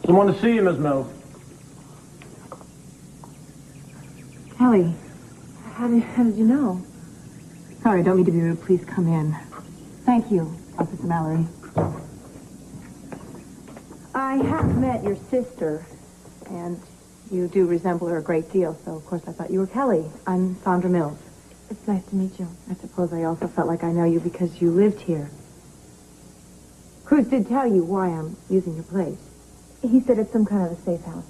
Someone to see you, Miss Mills. Kelly, how did you know? Sorry, I don't mean to be rude. Please come in. Thank you, Officer Mallory. I have met your sister, and you do resemble her a great deal, so of course I thought you were Kelly. I'm Sandra Mills. It's nice to meet you. I suppose I also felt like I know you because you lived here. Cruz did tell you why I'm using your place. He said it's some kind of a safe house.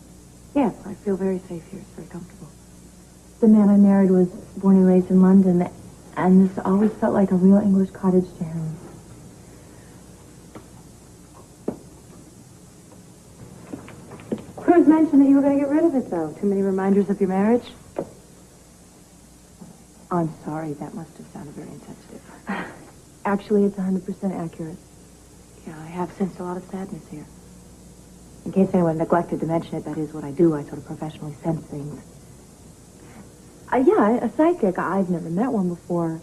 Yes, I feel very safe here. It's very comfortable. The man I married was born and raised in London, and this always felt like a real English cottage to him. Cruz mentioned that you were going to get rid of it, though. Too many reminders of your marriage? I'm sorry. That must have sounded very insensitive. Actually, it's 100% accurate. Yeah, I have sensed a lot of sadness here. In case anyone neglected to mention it, that is what I do. I sort of professionally sense things. Yeah, a psychic. I've never met one before.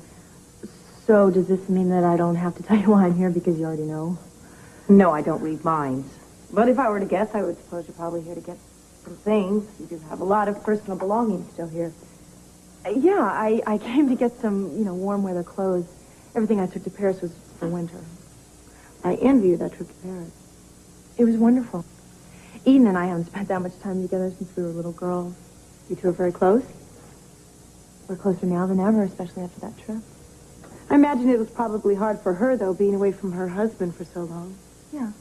So does this mean that I don't have to tell you why I'm here because you already know? No, I don't read minds. But if I were to guess, I would suppose you're probably here to get some things. You do have a lot of personal belongings still here. Yeah, I came to get some, warm weather clothes. Everything I took to Paris was for winter. I envy you that trip to Paris. It was wonderful. Eden and I haven't spent that much time together since we were little girls. You two are very close? We're closer now than ever, especially after that trip. I imagine it was probably hard for her, though, being away from her husband for so long. Yeah.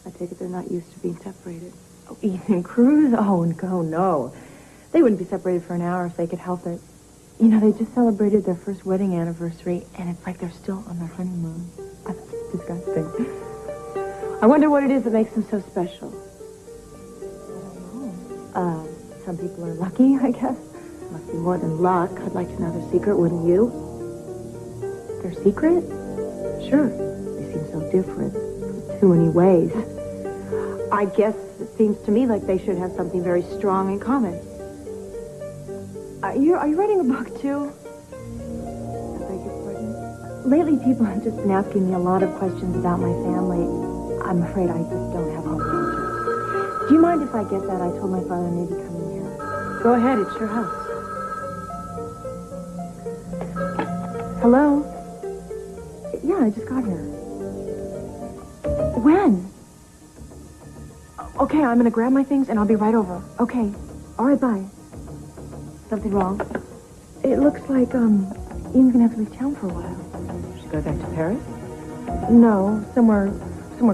I take it they're not used to being separated. Oh, Eden and Cruz? Oh, no. They wouldn't be separated for an hour if they could help it. They just celebrated their first wedding anniversary, and it's like they're still on their honeymoon. That's disgusting. I wonder what it is that makes them so special. I don't know. Some people are lucky, I guess. Must be more than luck. I'd like to know their secret, wouldn't you? Their secret? Sure. They seem so different in too many ways. I guess it seems to me like they should have something very strong in common. Are you writing a book, too? I beg your pardon? Lately, people have just been asking me a lot of questions about my family. I'm afraid I just don't have all the answers. Do you mind if I get that? I told my father maybe coming here. Go ahead, it's your house. Hello? Yeah, I just got here. When? Okay, I'm gonna grab my things and I'll be right over. Okay. All right, bye. Something wrong? It looks like, Ian's gonna have to leave town for a while. She go back to Paris? No, somewhere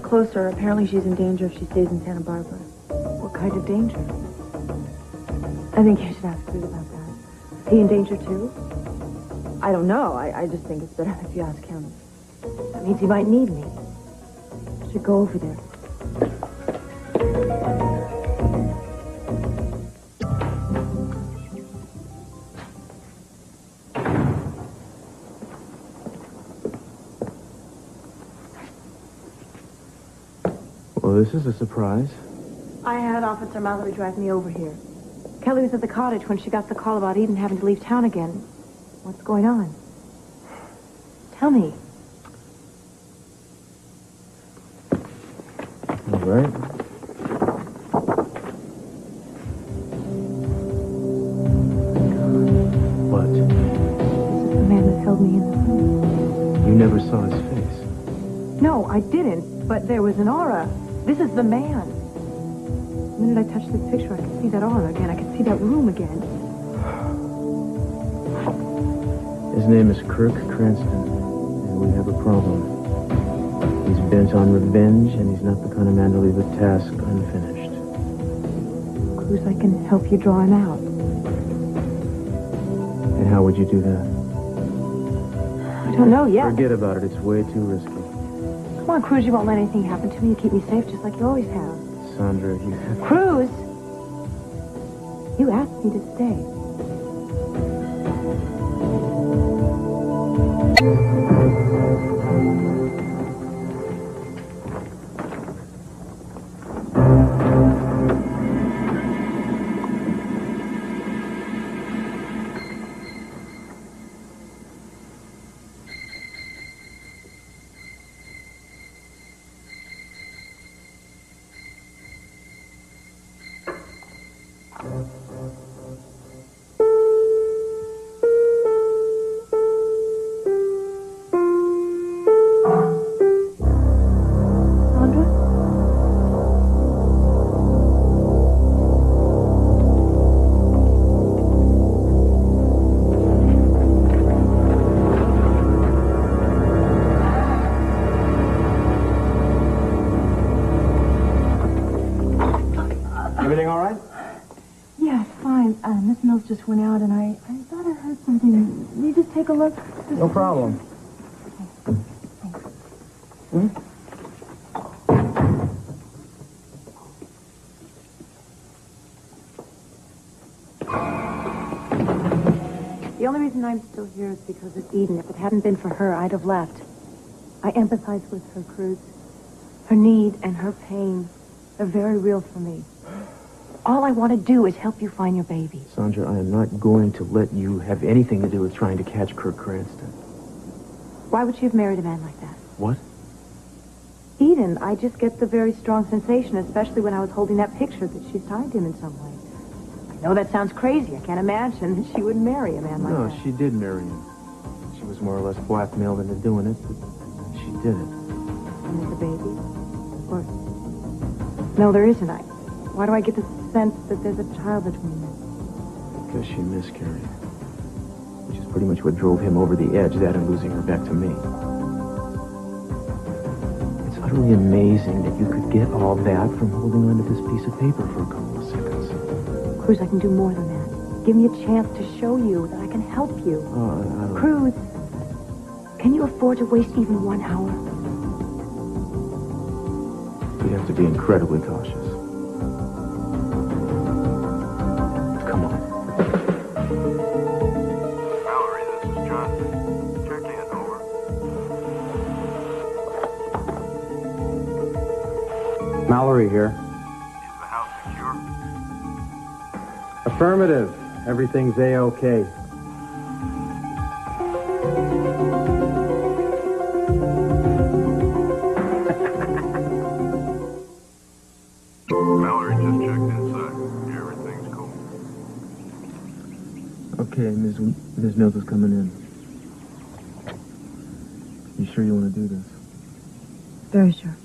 closer. Apparently she's in danger if she stays in Santa Barbara. What kind of danger? I think you should ask Cruz about that. Is he in danger, too? I don't know. I just think it's better if you ask him. That means he might need me. I should go over there. Well, this is a surprise. I had Officer Mallory drive me over here. Kelly was at the cottage when she got the call about Eden having to leave town again. What's going on? Tell me. All right. What? This is the man that held me in the room. You never saw his face? No, I didn't, but there was an aura. This is the man. The minute I touched this picture, I could see that aura again. I could see that room again. His name is Kirk Cranston, and we have a problem. He's bent on revenge, and he's not the kind of man to leave a task unfinished. Cruz, I can help you draw him out. And how would you do that? I don't know yet. Forget about it. It's way too risky. Come on, Cruz, you won't let anything happen to me. You keep me safe just like you always have. Sandra, you have... Cruz! You asked me to stay. Everything all right? Yeah, it's fine. Miss Mills just went out, and I thought I heard something. Will you just take a look? No problem. The only reason I'm still here is because of Eden. If it hadn't been for her, I'd have left. I empathize with her, Cruz. Her need and her pain are very real for me. All I want to do is help you find your baby. Sandra, I am not going to let you have anything to do with trying to catch Kirk Cranston. Why would she have married a man like that? What? Eden, I just get the very strong sensation, especially when I was holding that picture, that she's tied to him in some way. I know that sounds crazy. I can't imagine that she would marry a man like that. No, she did marry him. She was more or less blackmailed into doing it, but she did it. And there's a baby? Or... No, there isn't. Why do I get the sense that there's a child between them? Because she miscarried. Which is pretty much what drove him over the edge, that and losing her back to me. It's utterly amazing that you could get all that from holding onto this piece of paper for a couple of seconds. Cruz, I can do more than that. Give me a chance to show you that I can help you. Cruz, can you afford to waste even 1 hour? We have to be incredibly cautious. Come on. Mallory, this is Johnson. Check in, over. Mallory here. Is the house secure? Affirmative. Everything's A-OK. Mallory just checked inside. Everything's cool. Okay, Ms. Mills is coming in. You sure you want to do this? Very sure.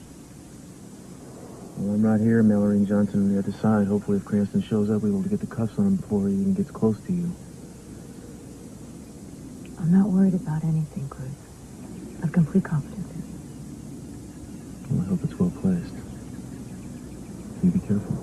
Well, I'm right here, Mallory and Johnson on the other side. Hopefully, if Cranston shows up, we'll be able to get the cuffs on him before he even gets close to you. I'm not worried about anything, Cruz. I have complete confidence in you. Well, I hope it's well placed. You be careful.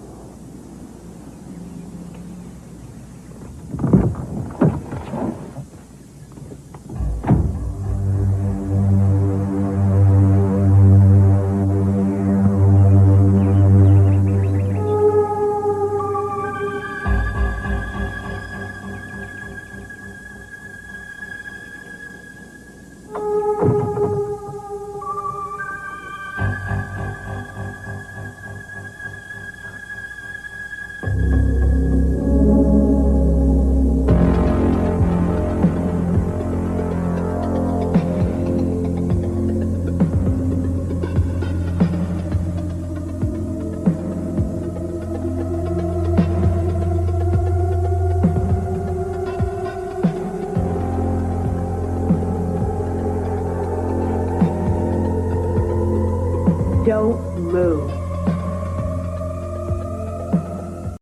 Don't move.